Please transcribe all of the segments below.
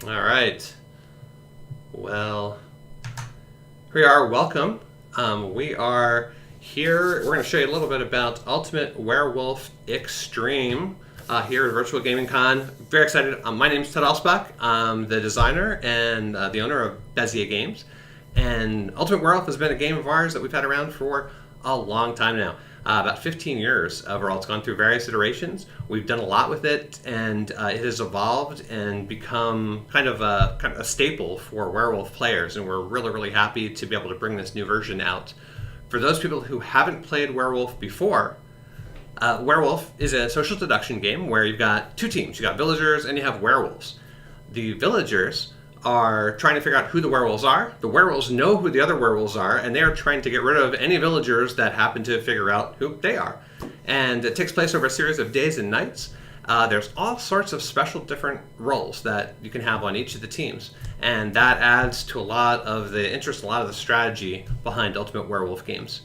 All right. Well, here we are. Welcome. We are here. We're going to show you a little bit about Ultimate Werewolf Extreme here at Virtual Gaming Con. Very excited. My name is Ted Alsbach. I'm the designer and the owner of Bezier Games. And Ultimate Werewolf has been a game of ours that we've had around for a long time now. About 15 years overall. It's gone through various iterations. We've done a lot with it, and it has evolved and become kind of a staple for Werewolf players, and we're really, really happy to be able to bring this new version out. For those people who haven't played Werewolf before, Werewolf is a social deduction game where you've got two teams. You've got villagers and you have werewolves. The villagers are trying to figure out who the werewolves are. The werewolves know who the other werewolves are, and they are trying to get rid of any villagers that happen to figure out who they are. And it takes place over a series of days and nights. There's all sorts of special different roles that you can have on each of the teams, and that adds to a lot of the interest, a lot of the strategy behind Ultimate Werewolf games.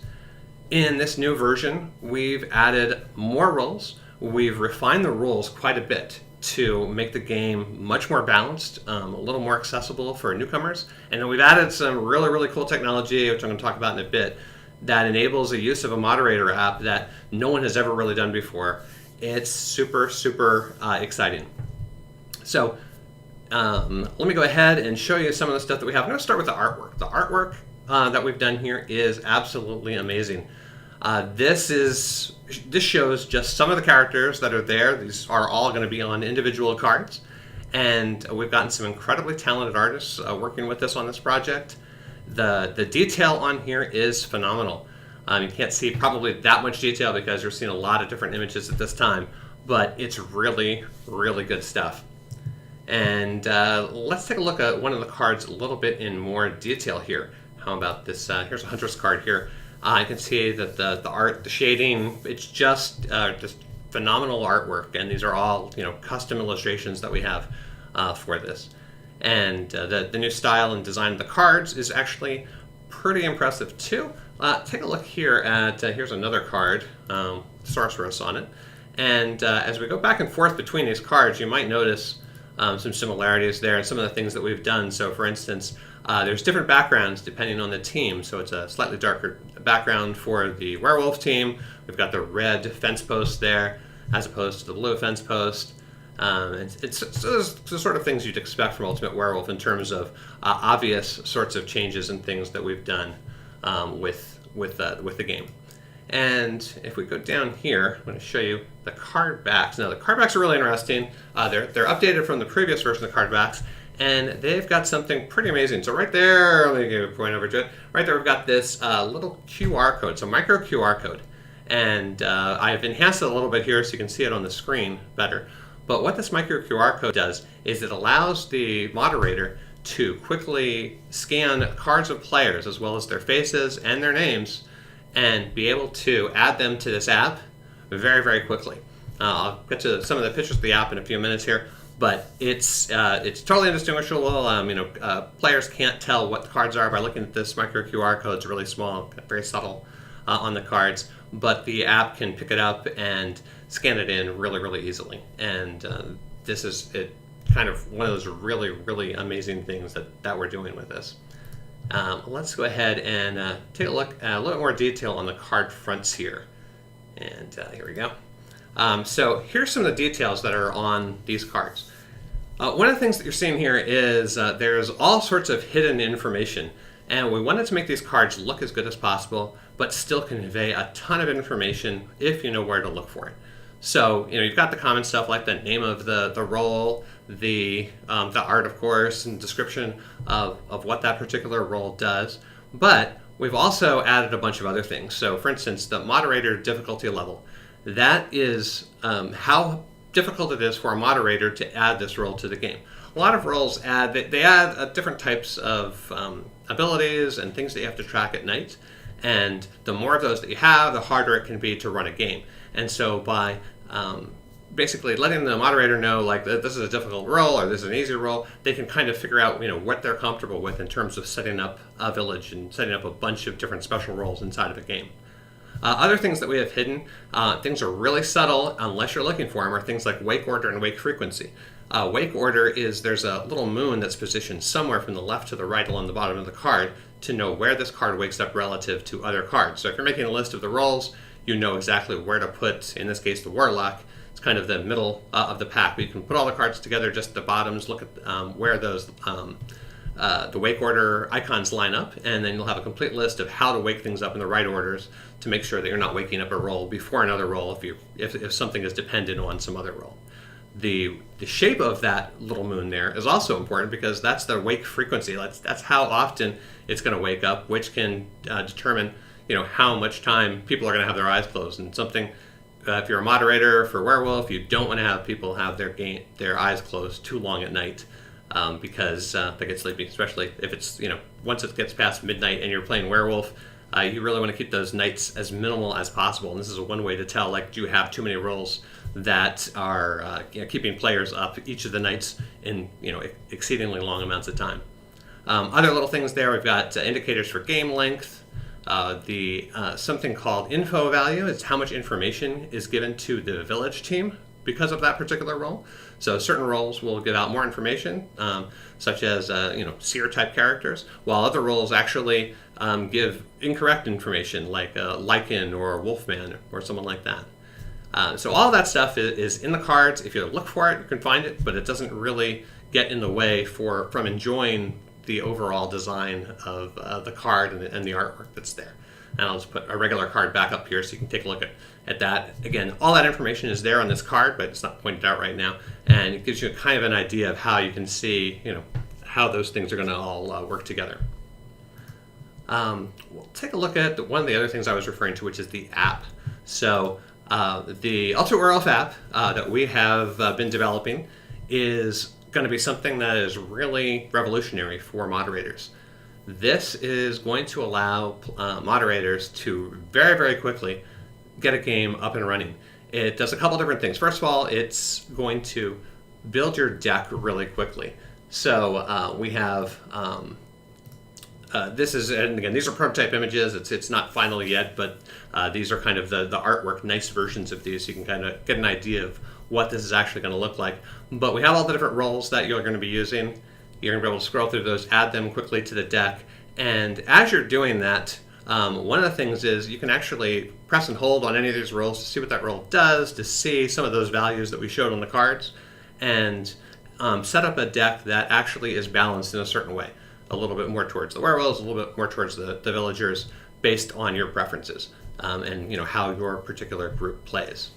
In this new version, we've added more roles. We've refined the rules quite a bit to make the game much more balanced, a little more accessible for newcomers. And then we've added some really, really cool technology, which I'm going to talk about in a bit, that enables the use of a moderator app that no one has ever really done before. It's super, super exciting. So let me go ahead and show you some of the stuff that we have. I'm going to start with the artwork. The artwork that we've done here is absolutely amazing. This shows just some of the characters that are there. These are all going to be on individual cards, and we've gotten some incredibly talented artists working with us on this project. The detail on here is phenomenal. You can't see probably that much detail because you're seeing a lot of different images at this time, but it's really, really good stuff. And let's take a look at one of the cards a little bit in more detail here. How about this? Here's a Huntress card here. I can see that the art, the shading, it's just phenomenal artwork, and these are all custom illustrations that we have for this. And the new style and design of the cards is actually pretty impressive too. Take a look here at here's another card, Sorceress on it, and as we go back and forth between these cards, you might notice some similarities there and some of the things that we've done. So, for instance, there's different backgrounds depending on the team. So it's a slightly darker background for the werewolf team. We've got the red fence post there as opposed to the blue fence post. It's the sort of things you'd expect from Ultimate Werewolf in terms of obvious sorts of changes and things that we've done with the game. And if we go down here, I'm going to show you the card backs. Now, the card backs are really interesting. They're updated from the previous version of the card backs, and they've got something pretty amazing. So right there, let me give a point over to it. Right there, we've got this little QR code, so micro QR code. And I've enhanced it a little bit here so you can see it on the screen better. But what this micro QR code does is it allows the moderator to quickly scan cards of players as well as their faces and their names and be able to add them to this app very, very quickly. I'll get to some of the pictures of the app in a few minutes here, but it's totally indistinguishable. Players can't tell what the cards are by looking at this micro QR code. It's really small, very subtle on the cards, but the app can pick it up and scan it in really, really easily. And this is kind of one of those really, really amazing things that we're doing with this. Let's go ahead and take a look at a little more detail on the card fronts here. And here we go. So here's some of the details that are on these cards. One of the things that you're seeing here is there's all sorts of hidden information. And we wanted to make these cards look as good as possible, but still convey a ton of information if you know where to look for it. So you've got the common stuff like the name of the role, the art, of course, and description of what that particular role does. But we've also added a bunch of other things. So, for instance, the moderator difficulty level. That is how difficult it is for a moderator to add this role to the game. A lot of roles add different types of abilities and things that you have to track at night. And the more of those that you have, the harder it can be to run a game. And so by basically letting the moderator know like this is a difficult role or this is an easy role, they can kind of figure out what they're comfortable with in terms of setting up a village and setting up a bunch of different special roles inside of a game. Other things that we have hidden, things are really subtle unless you're looking for them, are things like wake order and wake frequency. Wake order is there's a little moon that's positioned somewhere from the left to the right along the bottom of the card to know where this card wakes up relative to other cards. So if you're making a list of the roles, you know exactly where to put, in this case, the Warlock. It's kind of the middle of the pack. But you can put all the cards together, just the bottoms, look at where those the wake order icons line up, and then you'll have a complete list of how to wake things up in the right orders to make sure that you're not waking up a roll before another roll if something is dependent on some other roll. The shape of that little moon there is also important because that's the wake frequency. That's how often it's going to wake up, which can determine how much time people are going to have their eyes closed. And something, if you're a moderator for Werewolf, you don't want to have people have their eyes closed too long at night because they get sleepy, especially if it's once it gets past midnight and you're playing Werewolf. You really want to keep those nights as minimal as possible. And this is one way to tell, do you have too many rolls that are keeping players up each of the nights in exceedingly long amounts of time. Other little things there, we've got indicators for game length. Something called info value is how much information is given to the village team because of that particular role. So certain roles will give out more information, such as seer type characters, while other roles actually give incorrect information, like Lichen or Wolfman or someone like that. So all that stuff is in the cards. If you look for it, you can find it, but it doesn't really get in the way from enjoying the overall design of the card and the artwork that's there. And I'll just put a regular card back up here so you can take a look at that. Again, all that information is there on this card, but it's not pointed out right now. And it gives you kind of an idea of how you can see, how those things are going to all work together. We'll take a look at one of the other things I was referring to, which is the app. So the Ultraworld App that we have been developing is going to be something that is really revolutionary for moderators. This is going to allow moderators to very, very quickly get a game up and running. It does a couple different things. First of all, it's going to build your deck really quickly. So we have this is, and again, these are prototype images. It's not final yet, but these are kind of the artwork, nice versions of these. So you can kind of get an idea of what this is actually going to look like. But we have all the different roles that you're going to be using. You're going to be able to scroll through those, add them quickly to the deck. And as you're doing that, one of the things is you can actually press and hold on any of these rolls to see what that roll does, to see some of those values that we showed on the cards, and set up a deck that actually is balanced in a certain way. A little bit more towards the werewolves, a little bit more towards the villagers, based on your preferences and how your particular group plays.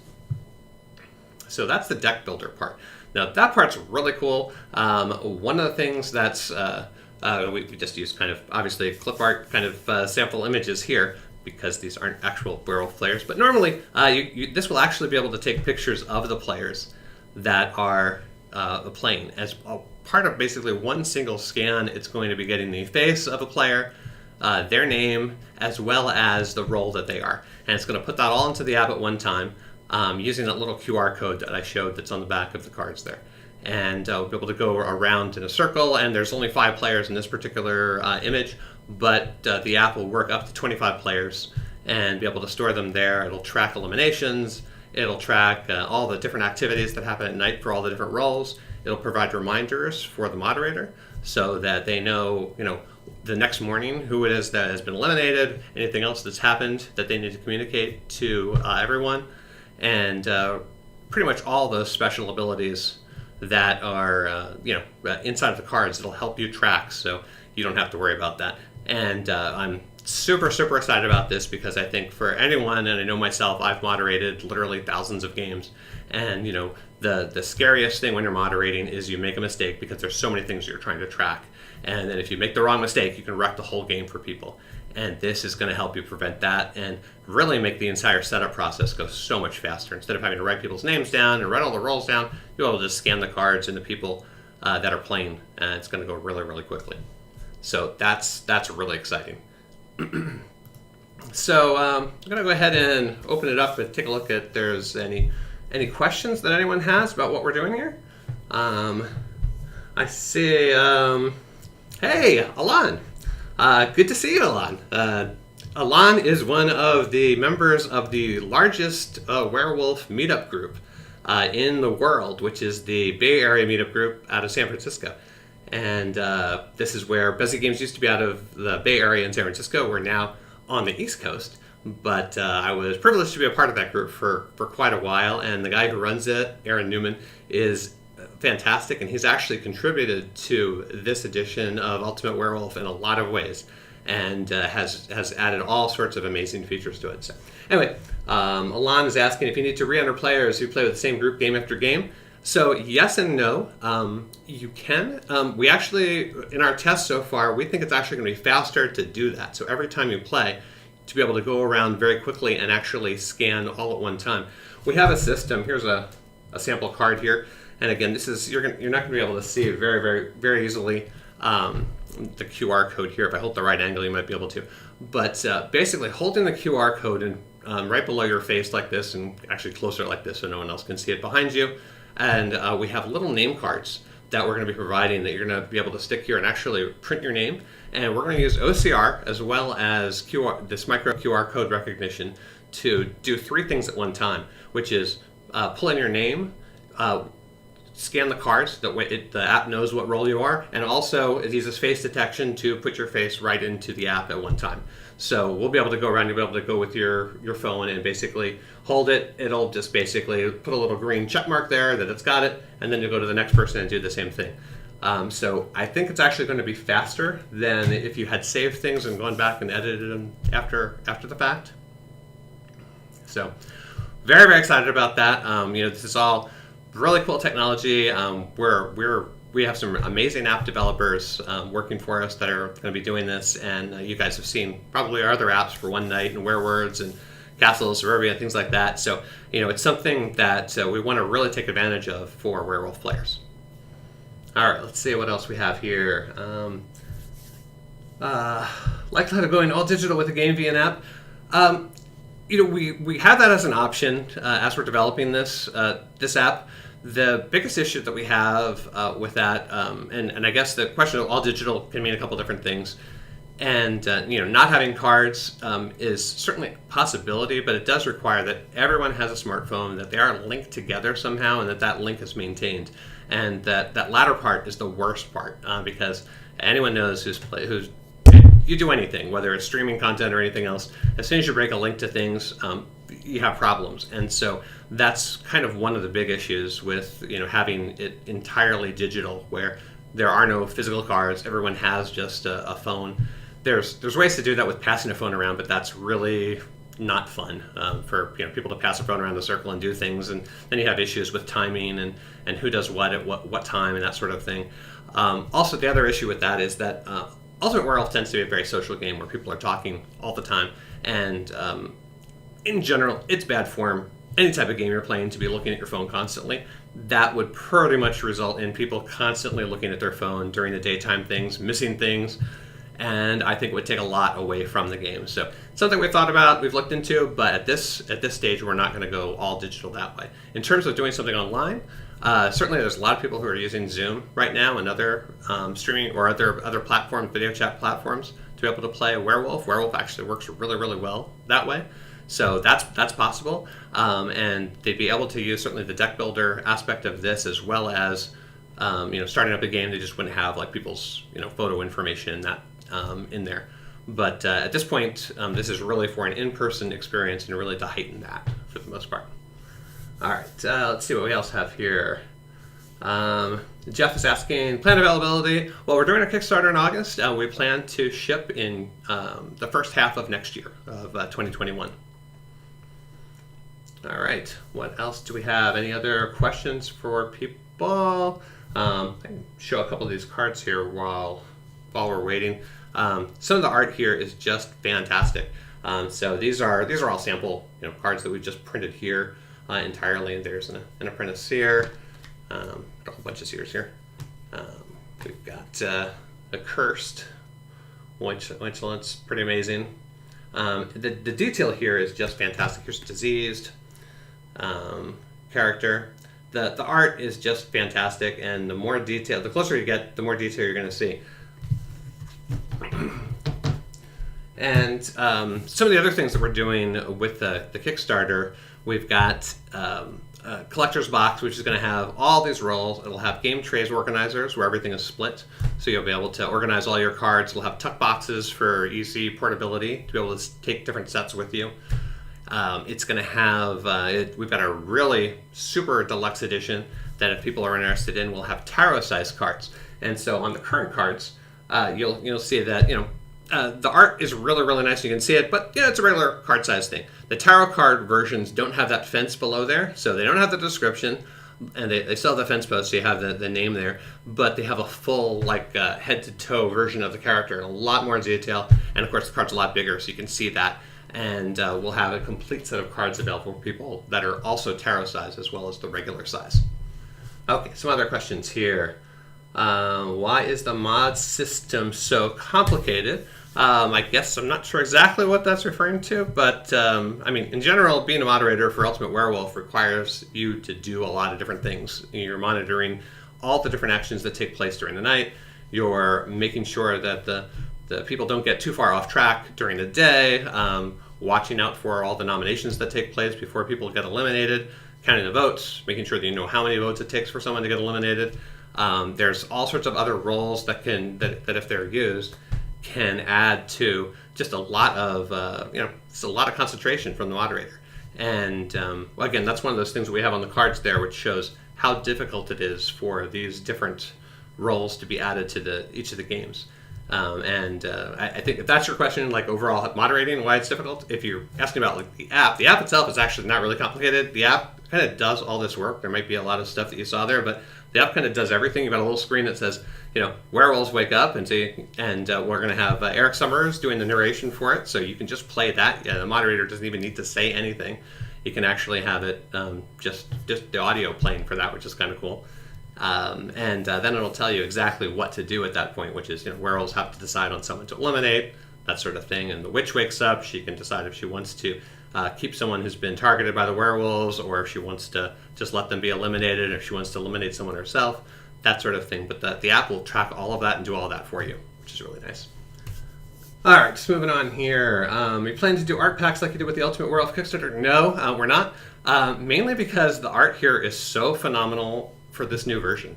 So that's the deck builder part. Now that part's really cool. One of the things that's we just use kind of obviously clip art kind of sample images here because these aren't actual werewolf players. But normally this will actually be able to take pictures of the players that are playing as part of basically one single scan. It's going to be getting the face of a player, their name, as well as the role that they are. And it's going to put that all into the app at one time using that little QR code that I showed that's on the back of the cards there. And we'll be able to go around in a circle, and there's only 5 players in this particular image, but the app will work up to 25 players and be able to store them there. It'll track eliminations. It'll track all the different activities that happen at night for all the different roles. It'll provide reminders for the moderator so that they know, the next morning who it is that has been eliminated, anything else that's happened that they need to communicate to everyone, and pretty much all those special abilities that are, inside of the cards. It'll help you track, so you don't have to worry about that. And I'm super, super excited about this because I think for anyone, and I know myself, I've moderated literally thousands of games, and the scariest thing when you're moderating is you make a mistake because there's so many things you're trying to track, and then if you make the wrong mistake, you can wreck the whole game for people. And this is going to help you prevent that and really make the entire setup process go so much faster. Instead of having to write people's names down and write all the roles down, you'll be able to just scan the cards and the people that are playing, and it's going to go really, really quickly. So that's really exciting. So I'm going to go ahead and open it up and take a look at if there's any questions that anyone has about what we're doing here. I see, hey, Alan. Good to see you, Alan. Alan is one of the members of the largest werewolf meetup group in the world, which is the Bay Area meetup group out of San Francisco. And this is where Buzzy Games used to be out of the Bay Area in San Francisco. We're now on the East Coast. But I was privileged to be a part of that group for quite a while. And the guy who runs it, Aaron Newman, is fantastic. And he's actually contributed to this edition of Ultimate Werewolf in a lot of ways. And has added all sorts of amazing features to it. So anyway, Alon is asking if you need to re-enter players who play with the same group game after game. So yes and no. You can. We actually, in our tests so far, we think it's actually going to be faster to do that. So every time you play, to be able to go around very quickly and actually scan all at one time. We have a system. Here's a sample card here. And again, this is you're not going to be able to see it very easily. The QR code here. If I hold the right angle, you might be able to. But basically, holding the QR code and right below your face like this, and actually closer like this so no one else can see it behind you. And we have little name cards that we're going to be providing that you're going to be able to stick here and actually print your name. And we're going to use OCR as well as this micro QR code recognition to do three things at one time, which is pull in your name, scan the cards, that way the app knows what role you are, and also it uses face detection to put your face right into the app at one time. So we'll be able to go around, you'll be able to go with your phone and basically hold it. It'll just basically put a little green check mark there that it's got it, and then you'll go to the next person and do the same thing. So I think it's actually going to be faster than if you had saved things and gone back and edited them after the fact. So very excited about that. This is all really cool technology. We have some amazing app developers working for us that are going to be doing this, and you guys have seen probably our other apps for One Night and Werewords and Castles, Suburbia, and things like that. So it's something that we want to really take advantage of for Werewolf players. All right, let's see what else we have here. Likelihood of going all digital with a game via an app. We have that as an option as we're developing this app. The biggest issue that we have with that, and I guess the question of all digital can mean a couple different things. And not having cards is certainly a possibility, but it does require that everyone has a smartphone, that they are linked together somehow, and that link is maintained. And that latter part is the worst part because anyone knows who's you do anything, whether it's streaming content or anything else, as soon as you break a link to things, you have problems. And so that's kind of one of the big issues with having it entirely digital, where there are no physical cards. Everyone has just a phone. There's ways to do that with passing a phone around, but that's really not fun for people to pass a phone around the circle and do things, and then you have issues with timing and who does what at what time and that sort of thing. Also, the other issue with that is that Ultimate Werewolf tends to be a very social game where people are talking all the time, and in general, it's bad form. Any type of game you're playing to be looking at your phone constantly, that would pretty much result in people constantly looking at their phone during the daytime things, missing things, and I think it would take a lot away from the game. So something we thought about, we've looked into, but at this stage, we're not going to go all digital that way. In terms of doing something online, certainly there's a lot of people who are using Zoom right now and other streaming or other platforms, video chat platforms, to be able to play Werewolf. Werewolf actually works really well that way. So that's possible, and they'd be able to use certainly the deck builder aspect of this, as well as starting up a game. They just wouldn't have like people's photo information that in there. But at this point, this is really for an in-person experience and really to heighten that for the most part. All right, let's see what we else have here. Jeff is asking planned availability. Well, we're doing a Kickstarter in August. We plan to ship in the first half of next year of 2021. All right, what else do we have? Any other questions for people? I can show a couple of these cards here while we're waiting. Some of the art here is just fantastic. So these are all sample cards that we've just printed here entirely. There's an apprentice here, a whole bunch of seers here. We've got a cursed, which looks pretty amazing. The detail here is just fantastic. Here's diseased character. The art is just fantastic, and the more detail, the closer you get, the more detail you're going to see. And some of the other things that we're doing with the Kickstarter, we've got collector's box, which is going to have all these roles. It'll have game trays organizers where everything is split, so you'll be able to organize all your cards. It'll have tuck boxes for easy portability to be able to take different sets with you. It's going to have, we've got a really super deluxe edition that if people are interested in, will have tarot-sized cards. And so on the current cards, you'll see that, the art is really, really nice. You can see it, but yeah, it's a regular card size thing. The tarot card versions don't have that fence below there, so they don't have the description, and they still have the fence post, so you have the name there, but they have a full, head-to-toe version of the character, and a lot more detail, and of course the card's a lot bigger, so you can see that, and we'll have a complete set of cards available for people that are also tarot size as well as the regular size. Okay, some other questions here. Why is the mod system so complicated? I guess I'm not sure exactly what that's referring to, but in general, being a moderator for Ultimate Werewolf requires you to do a lot of different things. You're monitoring all the different actions that take place during the night. You're making sure that the people don't get too far off track during the day, watching out for all the nominations that take place before people get eliminated, counting the votes, making sure that you know how many votes it takes for someone to get eliminated. There's all sorts of other roles that if they're used, can add to just a lot of it's a lot of concentration from the moderator. And again, that's one of those things we have on the cards there, which shows how difficult it is for these different roles to be added to each of the games. I think if that's your question, like overall moderating, why it's difficult, if you're asking about the app itself is actually not really complicated. The app kind of does all this work. There might be a lot of stuff that you saw there, but the app kind of does everything. You've got a little screen that says, werewolves wake up, and we're going to have Eric Summers doing the narration for it, so you can just play that. The moderator doesn't even need to say anything. You can actually have it just the audio playing for that, which is kind of cool. Then it'll tell you exactly what to do at that point, which is, werewolves have to decide on someone to eliminate, that sort of thing. And the witch wakes up. She can decide if she wants to keep someone who's been targeted by the werewolves, or if she wants to just let them be eliminated, or if she wants to eliminate someone herself, that sort of thing. But the app will track all of that and do all that for you, which is really nice. All right, just moving on here. We plan to do art packs like you did with the Ultimate Werewolf Kickstarter? No, we're not. Mainly because the art here is so phenomenal for this new version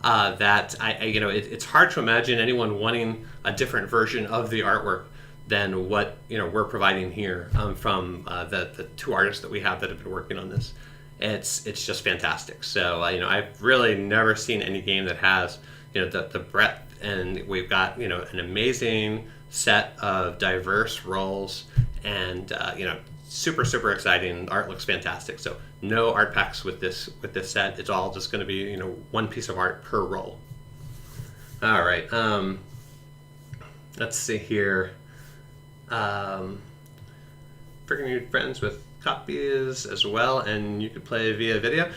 that it's hard to imagine anyone wanting a different version of the artwork than what we're providing here from the two artists that we have that have been working on this. It's just fantastic. So I've really never seen any game that has the breadth, and we've got an amazing set of diverse roles, and super, super exciting. Art looks fantastic. So no art packs with this set. It's all just going to be one piece of art per role. All right. Let's see here. Bringing your friends with copies as well, and you could play via video.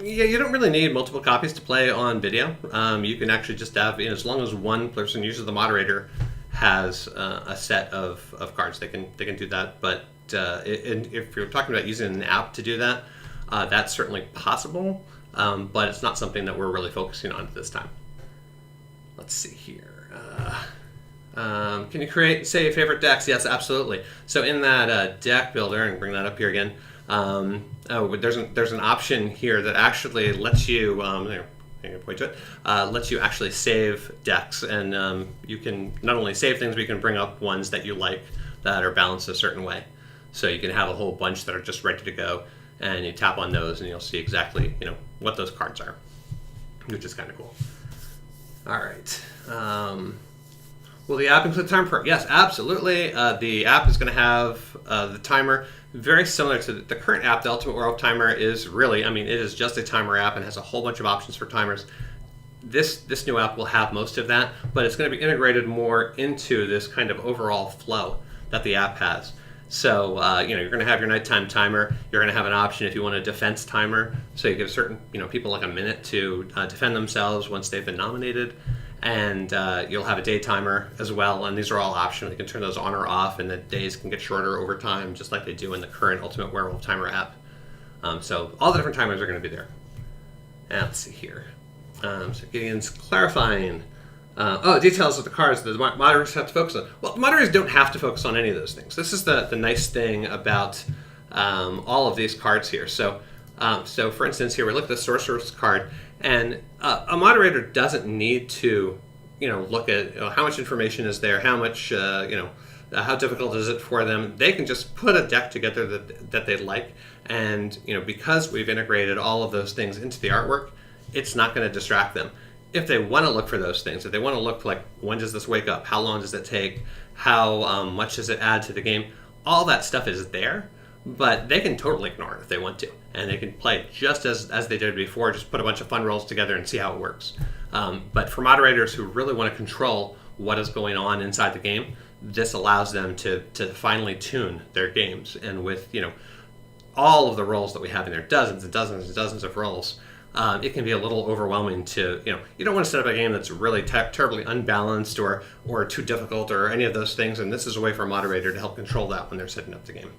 You don't really need multiple copies to play on video. You can actually just have, as long as one person, usually the moderator, has a set of cards, they can do that. But if you're talking about using an app to do that, that's certainly possible, but it's not something that we're really focusing on at this time. Let's see here. Can you create, say, favorite decks? Yes, absolutely. So in that deck builder, and bring that up here again, there's an option here that actually lets you, point to it, lets you actually save decks, and you can not only save things, but you can bring up ones that you like that are balanced a certain way. So you can have a whole bunch that are just ready to go, and you tap on those, and you'll see exactly what those cards are, which is kind of cool. All right. Will the app include timer? Yes, absolutely. The app is going to have the timer very similar to the current app. The Ultimate Werewolf Timer is really, it is just a timer app and has a whole bunch of options for timers. This new app will have most of that, but it's going to be integrated more into this kind of overall flow that the app has. So, you're going to have your nighttime timer. You're going to have an option if you want a defense timer. So you give certain, people like a minute to defend themselves once they've been nominated. And you'll have a day timer as well, and these are all optional. You can turn those on or off, and the days can get shorter over time, just like they do in the current Ultimate Werewolf Timer app. So all the different timers are going to be there. And let's see here. So Gideon's clarifying. Details of the cards that the moderators have to focus on. Well, the moderators don't have to focus on any of those things. This is the nice thing about all of these cards here. So So, for instance, here we look at the Sorceress card, and a moderator doesn't need to, look at how much information is there, how much, how difficult is it for them. They can just put a deck together that they like, and because we've integrated all of those things into the artwork, it's not going to distract them. If they want to look for those things, if they want to look like, when does this wake up? How long does it take? How much does it add to the game? All that stuff is there, but they can totally ignore it if they want to. And they can play just as they did before, just put a bunch of fun rolls together and see how it works. But for moderators who really want to control what is going on inside the game, this allows them to finely tune their games. And with, all of the rolls that we have in there, dozens and dozens and dozens of rolls, it can be a little overwhelming to, you don't want to set up a game that's really terribly unbalanced or too difficult or any of those things, and this is a way for a moderator to help control that when they're setting up the game.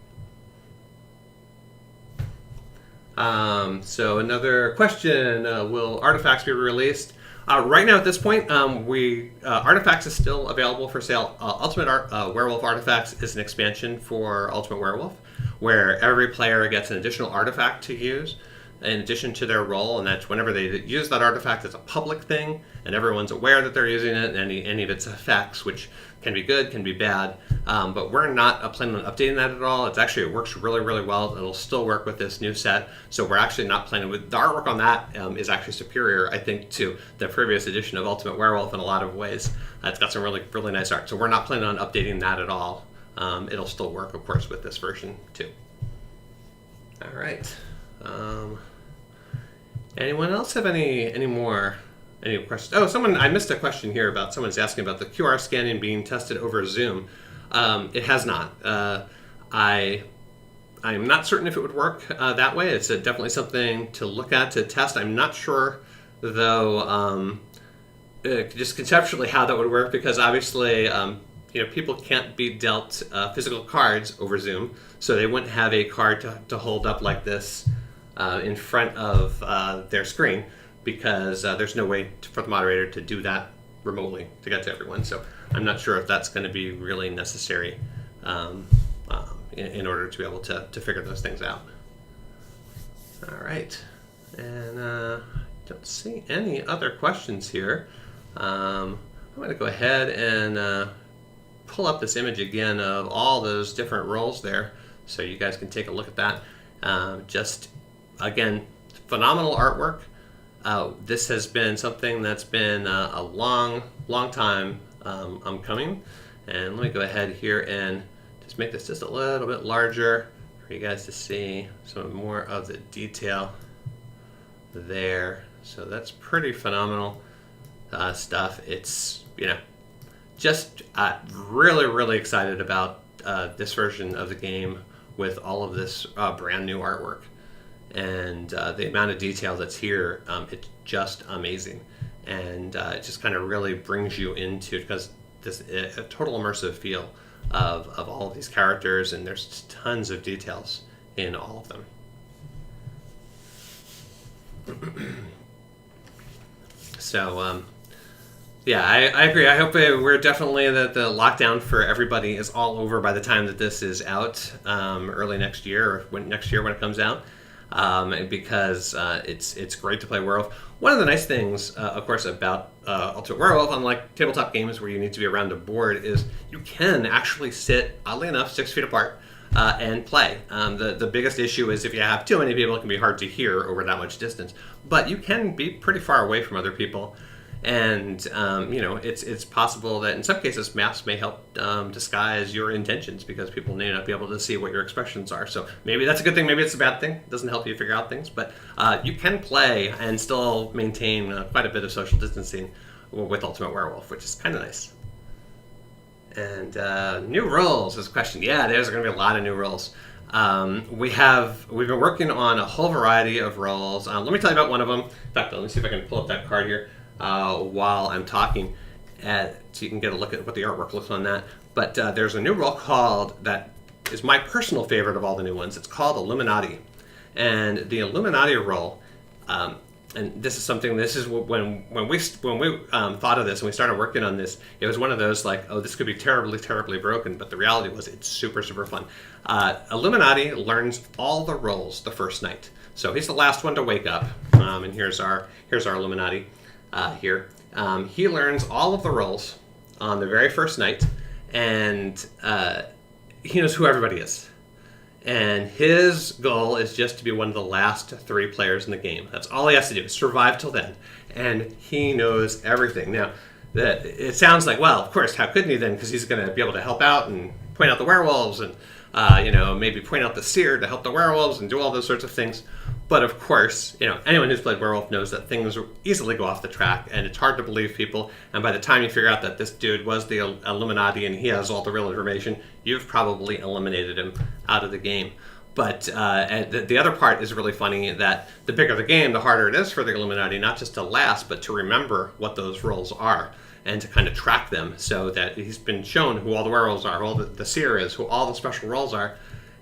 So another question, will artifacts be released? Right now at this point, Artifacts is still available for sale. Ultimate Werewolf Artifacts is an expansion for Ultimate Werewolf, where every player gets an additional artifact to use in addition to their role, and that's whenever they use that artifact, it's a public thing, and everyone's aware that they're using it, and any of its effects, which can be good, can be bad, but we're not planning on updating that at all. It works really, really well. It'll still work with this new set, so we're actually not planning with the artwork on that is actually superior, I think, to the previous edition of Ultimate Werewolf in a lot of ways. It's got some really, really nice art, so we're not planning on updating that at all. It'll still work, of course, with this version too. All right. Anyone else have any questions? Oh, I missed a question here about someone's asking about the QR scanning being tested over Zoom. It has not. I am not certain if it would work that way. It's definitely something to look at, to test. I'm not sure, though, just conceptually how that would work, because obviously, people can't be dealt physical cards over Zoom, so they wouldn't have a card to hold up like this in front of their screen, because there's no way for the moderator to do that remotely to get to everyone. So I'm not sure if that's going to be really necessary in order to be able to figure those things out. All right, and I don't see any other questions here. I'm going to go ahead and pull up this image again of all those different roles there, so you guys can take a look at that. Just again, phenomenal artwork. This has been something that's been a long time coming. And let me go ahead here and just make this just a little bit larger for you guys to see some more of the detail there. So that's pretty phenomenal stuff. It's, just really, really excited about this version of the game with all of this brand new artwork. And the amount of detail that's here, it's just amazing. And it just kind of really brings you into, because this a total immersive feel of all of these characters, and there's tons of details in all of them. So, yeah, I agree. I hope we're definitely that the lockdown for everybody is all over by the time that this is out, early next year, or next year when it comes out. Because it's great to play Werewolf. One of the nice things, of course, about Ultimate Werewolf, unlike tabletop games where you need to be around a board, is you can actually sit, oddly enough, 6 feet apart and play. The biggest issue is if you have too many people, it can be hard to hear over that much distance. But you can be pretty far away from other people. And, it's possible that in some cases masks may help disguise your intentions, because people may not be able to see what your expressions are. So maybe that's a good thing, maybe it's a bad thing. It doesn't help you figure out things. But you can play and still maintain quite a bit of social distancing with Ultimate Werewolf, which is kind of nice. And new roles is a question. Yeah, there's going to be a lot of new roles. We've been working on a whole variety of roles. Let me tell you about one of them. In fact, let me see if I can pull up that card here while I'm talking, so you can get a look at what the artwork looks on that. But there's a new role that is my personal favorite of all the new ones. It's called Illuminati. And the Illuminati role, and this is when we thought of this and we started working on this, it was one of those like, oh, this could be terribly, terribly broken, but the reality was it's super, super fun. Illuminati learns all the roles the first night. So he's the last one to wake up, and here's our Illuminati here. He learns all of the roles on the very first night, and he knows who everybody is. And his goal is just to be one of the last 3 players in the game. That's all he has to do, is survive till then. And he knows everything. Now, it sounds like, well, of course, how couldn't he then? Because he's going to be able to help out and point out the werewolves and, maybe point out the seer to help the werewolves and do all those sorts of things. But of course, anyone who's played Werewolf knows that things easily go off the track, and it's hard to believe people. And by the time you figure out that this dude was the Illuminati and he has all the real information, you've probably eliminated him out of the game. But the other part is really funny, that the bigger the game, the harder it is for the Illuminati, not just to last, but to remember what those roles are and to kind of track them, so that he's been shown who all the werewolves are, who all the seer is, who all the special roles are.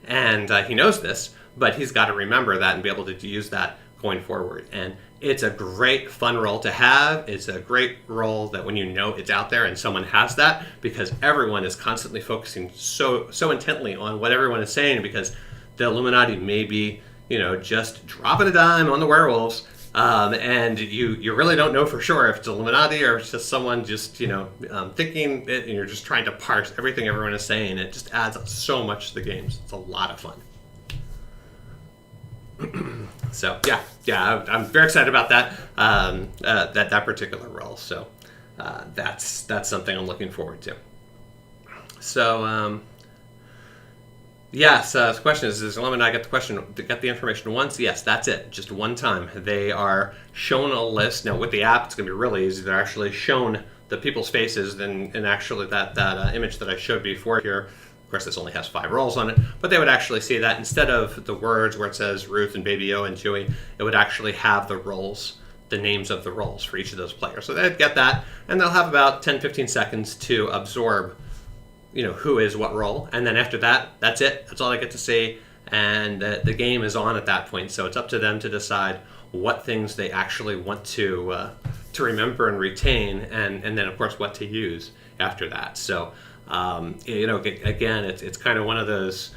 And he knows this, but he's got to remember that and be able to use that going forward. And it's a great, fun role to have. It's a great role that when you know it's out there and someone has that, because everyone is constantly focusing so intently on what everyone is saying, because the Illuminati may be, just dropping a dime on the werewolves, and you really don't know for sure if it's Illuminati or if it's just someone just, thinking it, and you're just trying to parse everything everyone is saying. It just adds so much to the games. It's a lot of fun. So yeah, I'm very excited about that that particular role. So that's something I'm looking forward to. So yes, the question is, does Illuminati get the information once? Yes, that's it, just one time. They are shown a list. Now with the app, it's going to be really easy. They're actually shown the people's faces, and actually that image that I showed before here. Of course, this only has 5 roles on it, but they would actually see that instead of the words where it says Ruth and Baby O and Chewie, it would actually have the roles, the names of the roles for each of those players. So they'd get that, and they'll have about 10-15 seconds to absorb, who is what role, and then after that, that's it. That's all they get to see, and the game is on at that point. So it's up to them to decide what things they actually want to remember and retain, and then of course what to use after that. So. Again, it's kind of one of those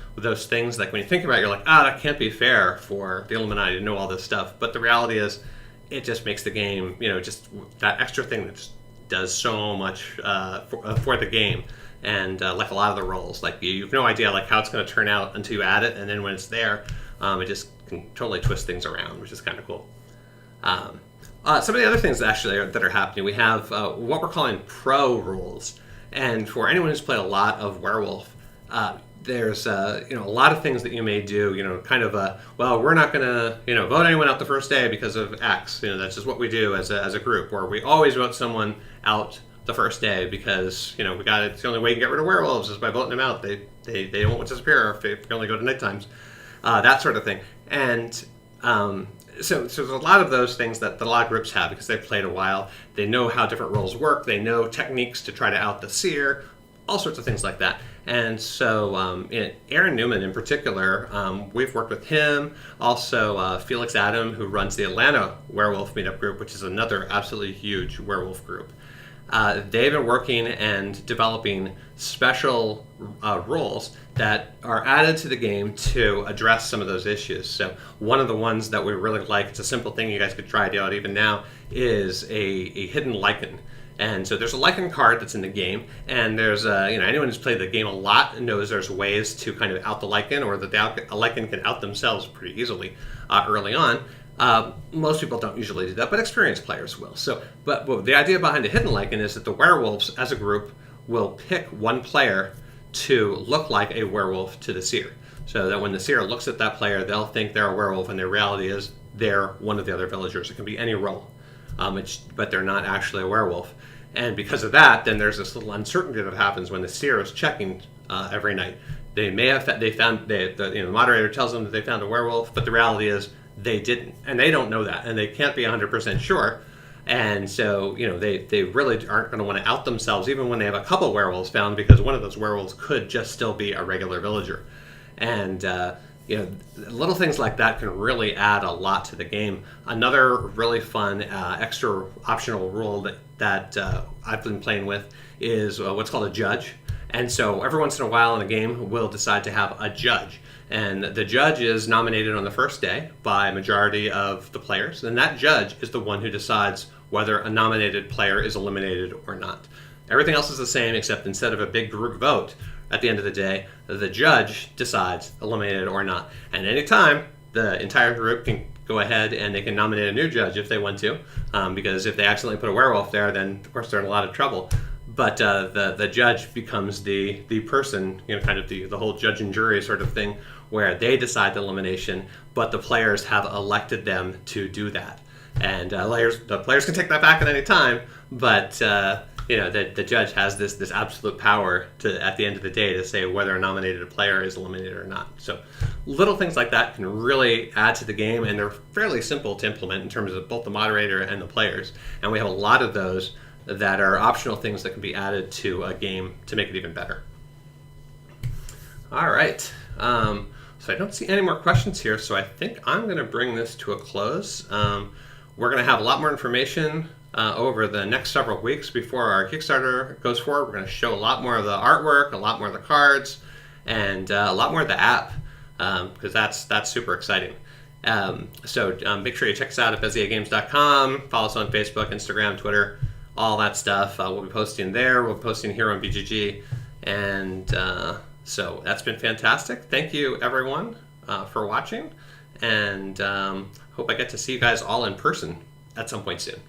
things, like when you think about it, you're like, that can't be fair for the Illuminati to know all this stuff. But the reality is, it just makes the game, just that extra thing that just does so much for the game. And like a lot of the roles, like you have no idea like how it's going to turn out until you add it, and then when it's there, it just can totally twist things around, which is kind of cool. Some of the other things actually that are happening, we have what we're calling pro rules. And for anyone who's played a lot of Werewolf, there's a lot of things that you may do. Kind of we're not going to vote anyone out the first day because of X. That's just what we do as a group, or we always vote someone out the first day because it's the only way you can get rid of werewolves is by voting them out. They won't disappear if they only go to night times, that sort of thing. And So there's a lot of those things that a lot of groups have because they've played a while. They know how different roles work. They know techniques to try to out the seer, all sorts of things like that. And so Aaron Newman in particular, we've worked with him. Also Felix Adam, who runs the Atlanta Werewolf Meetup Group, which is another absolutely huge werewolf group. They've been working and developing special roles that are added to the game to address some of those issues. So one of the ones that we really like, it's a simple thing you guys could try it out even now, is a hidden Lichen. And so there's a Lichen card that's in the game, and there's anyone who's played the game a lot knows there's ways to kind of out the Lichen, or that a Lichen can out themselves pretty easily early on. Most people don't usually do that, but experienced players will. So, but the idea behind a hidden Lichen is that the werewolves, as a group, will pick one player to look like a werewolf to the seer. So that when the seer looks at that player, they'll think they're a werewolf, and the reality is they're one of the other villagers. It can be any role, but they're not actually a werewolf. And because of that, then there's this little uncertainty that happens when the seer is checking every night. They may have the moderator tells them that they found a werewolf, but the reality is they didn't, and they don't know that, and they can't be 100% sure. And so, they really aren't going to want to out themselves, even when they have a couple werewolves found, because one of those werewolves could just still be a regular villager. And, little things like that can really add a lot to the game. Another really fun, extra optional rule that I've been playing with is what's called a judge. And so every once in a while in a game, we'll decide to have a judge. And the judge is nominated on the first day by a majority of the players. And that judge is the one who decides whether a nominated player is eliminated or not. Everything else is the same, except instead of a big group vote, at the end of the day, the judge decides eliminated or not. And anytime, the entire group can go ahead and they can nominate a new judge if they want to, because if they accidentally put a werewolf there, then of course they're in a lot of trouble. But the judge becomes the person, kind of the whole judge and jury sort of thing, where they decide the elimination, but the players have elected them to do that. And the players can take that back at any time, but the judge has this absolute power to, at the end of the day, to say whether a nominated player is eliminated or not. So little things like that can really add to the game, and they're fairly simple to implement in terms of both the moderator and the players. And we have a lot of those that are optional things that can be added to a game to make it even better. All right. So I don't see any more questions here, so I think I'm going to bring this to a close. We're going to have a lot more information over the next several weeks before our Kickstarter goes forward. We're going to show a lot more of the artwork, a lot more of the cards, and a lot more of the app, because that's super exciting. So make sure you check us out at beziagames.com. Follow us on Facebook, Instagram, Twitter, all that stuff. We'll be posting there. We'll be posting here on BGG. And so that's been fantastic. Thank you, everyone, for watching. And hope I get to see you guys all in person at some point soon.